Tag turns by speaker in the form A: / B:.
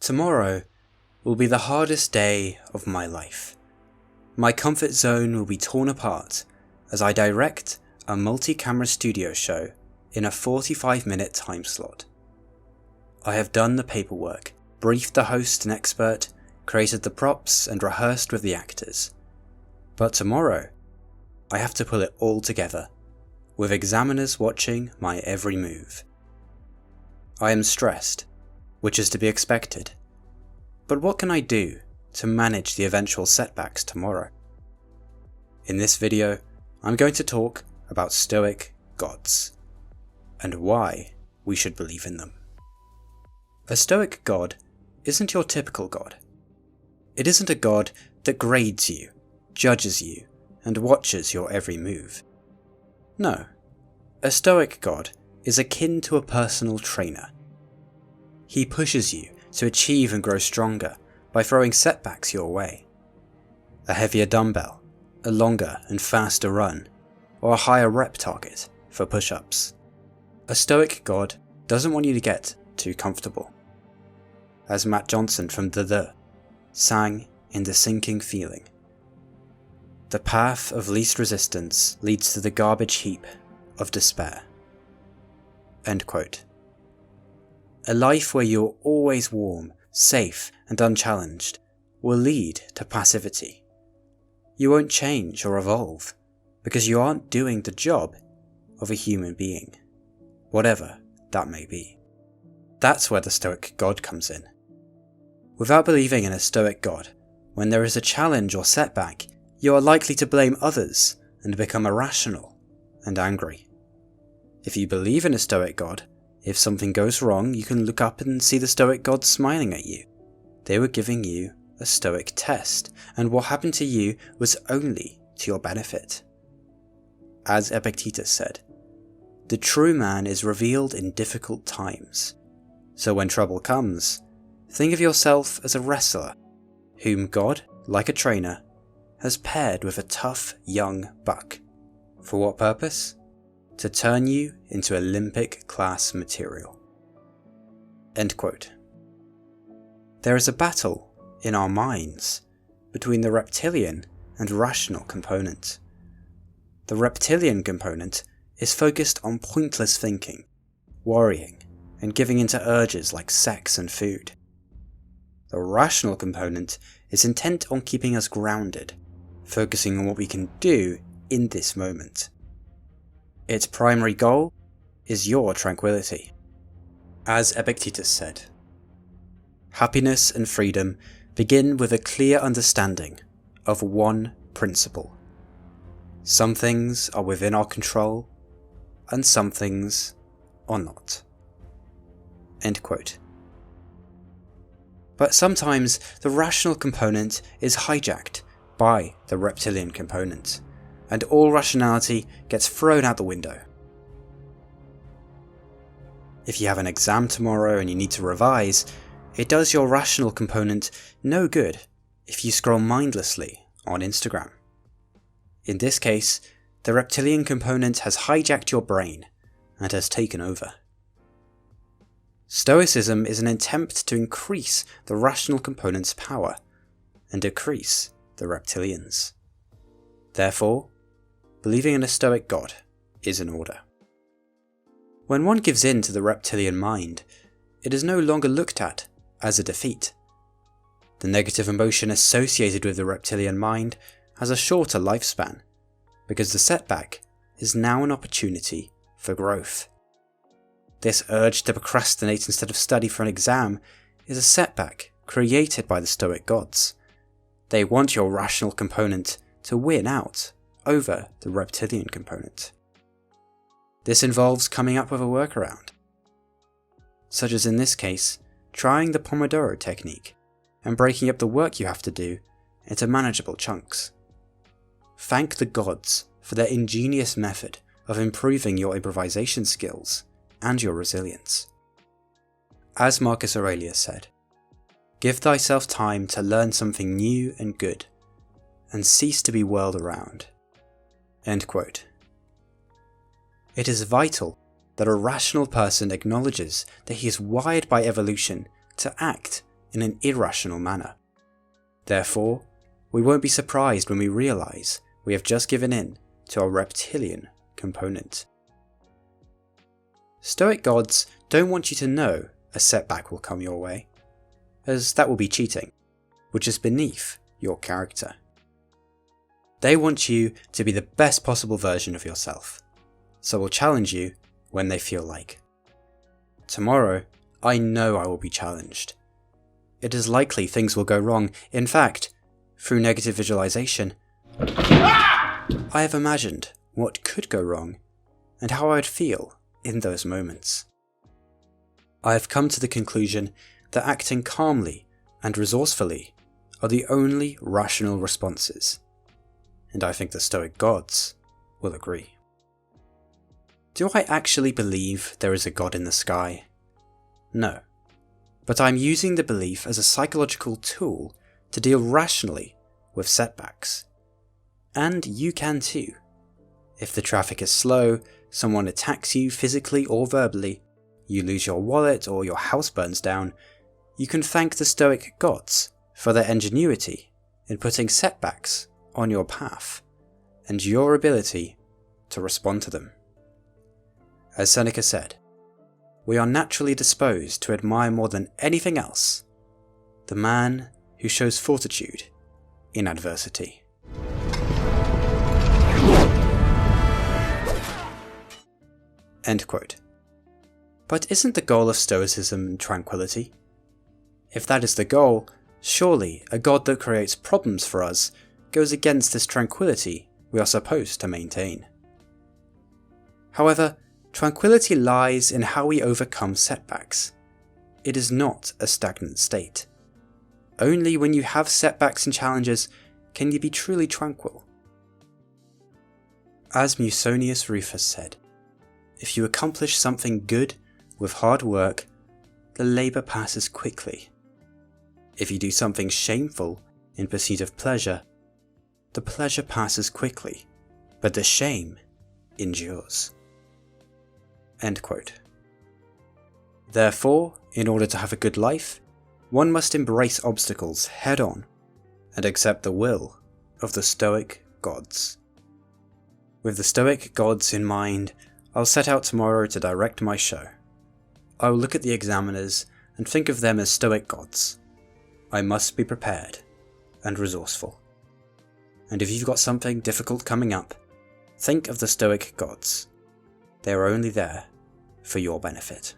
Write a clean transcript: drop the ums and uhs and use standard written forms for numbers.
A: Tomorrow will be the hardest day of my life. My comfort zone will be torn apart as I direct a multi-camera studio show in a 45-minute time slot. I have done the paperwork, briefed the host and expert, created the props and rehearsed with the actors. But tomorrow, I have to pull it all together, with examiners watching my every move. I am stressed, which is to be expected. But what can I do to manage the eventual setbacks tomorrow? In this video, I'm going to talk about Stoic gods, and why we should believe in them. A Stoic god isn't your typical god. It isn't a god that grades you, judges you, and watches your every move. No, a Stoic god is akin to a personal trainer. He pushes you to achieve and grow stronger by throwing setbacks your way. A heavier dumbbell, a longer and faster run, or a higher rep target for push-ups. A Stoic god doesn't want you to get too comfortable. As Matt Johnson from The sang in The Sinking Feeling, the path of least resistance leads to the garbage heap of despair. End quote. A life where you're always warm, safe, and unchallenged will lead to passivity. You won't change or evolve because you aren't doing the job of a human being, whatever that may be. That's where the Stoic god comes in. Without believing in a Stoic god, when there is a challenge or setback, you are likely to blame others and become irrational and angry. If you believe in a Stoic god, if something goes wrong, you can look up and see the Stoic gods smiling at you. They were giving you a Stoic test, and what happened to you was only to your benefit. As Epictetus said, the true man is revealed in difficult times. So when trouble comes, think of yourself as a wrestler, whom God, like a trainer, has paired with a tough young buck. For what purpose? To turn you into Olympic class material. End quote. There is a battle in our minds between the reptilian and rational component. The reptilian component is focused on pointless thinking, worrying, and giving into urges like sex and food. The rational component is intent on keeping us grounded, focusing on what we can do in this moment. Its primary goal is your tranquility. As Epictetus said, happiness and freedom begin with a clear understanding of one principle. Some things are within our control, and some things are not. End quote. But sometimes the rational component is hijacked by the reptilian component, and all rationality gets thrown out the window. If you have an exam tomorrow and you need to revise, it does your rational component no good if you scroll mindlessly on Instagram. In this case, the reptilian component has hijacked your brain and has taken over. Stoicism is an attempt to increase the rational component's power and decrease the reptilian's. Therefore, believing in a Stoic god is in order. When one gives in to the reptilian mind, it is no longer looked at as a defeat. The negative emotion associated with the reptilian mind has a shorter lifespan, because the setback is now an opportunity for growth. This urge to procrastinate instead of study for an exam is a setback created by the Stoic gods. They want your rational component to win out over the reptilian component. This involves coming up with a workaround, such as in this case, trying the Pomodoro technique and breaking up the work you have to do into manageable chunks. Thank the gods for their ingenious method of improving your improvisation skills and your resilience. As Marcus Aurelius said, "Give thyself time to learn something new and good, and cease to be whirled around." End quote. It is vital that a rational person acknowledges that he is wired by evolution to act in an irrational manner. Therefore, we won't be surprised when we realise we have just given in to our reptilian component. Stoic gods don't want you to know a setback will come your way, as that will be cheating, which is beneath your character. They want you to be the best possible version of yourself, so will challenge you when they feel like. Tomorrow, I know I will be challenged. It is likely things will go wrong. In fact, through negative visualization, I have imagined what could go wrong and how I would feel in those moments. I have come to the conclusion that acting calmly and resourcefully are the only rational responses, and I think the Stoic gods will agree. Do I actually believe there is a God in the sky? No, but I'm using the belief as a psychological tool to deal rationally with setbacks. And you can too. If the traffic is slow, someone attacks you physically or verbally, you lose your wallet or your house burns down, you can thank the Stoic gods for their ingenuity in putting setbacks on your path and your ability to respond to them. As Seneca said, we are naturally disposed to admire more than anything else the man who shows fortitude in adversity. End quote. But isn't the goal of Stoicism tranquility? If that is the goal, surely a god that creates problems for us goes against this tranquility we are supposed to maintain. However, tranquility lies in how we overcome setbacks. It is not a stagnant state. Only when you have setbacks and challenges can you be truly tranquil. As Musonius Rufus said, if you accomplish something good with hard work, the labour passes quickly. If you do something shameful in pursuit of pleasure, the pleasure passes quickly, but the shame endures. End quote. Therefore, in order to have a good life, one must embrace obstacles head on and accept the will of the Stoic gods. With the Stoic gods in mind, I'll set out tomorrow to direct my show. I will look at the examiners and think of them as Stoic gods. I must be prepared and resourceful. And if you've got something difficult coming up, think of the Stoic gods. They are only there for your benefit.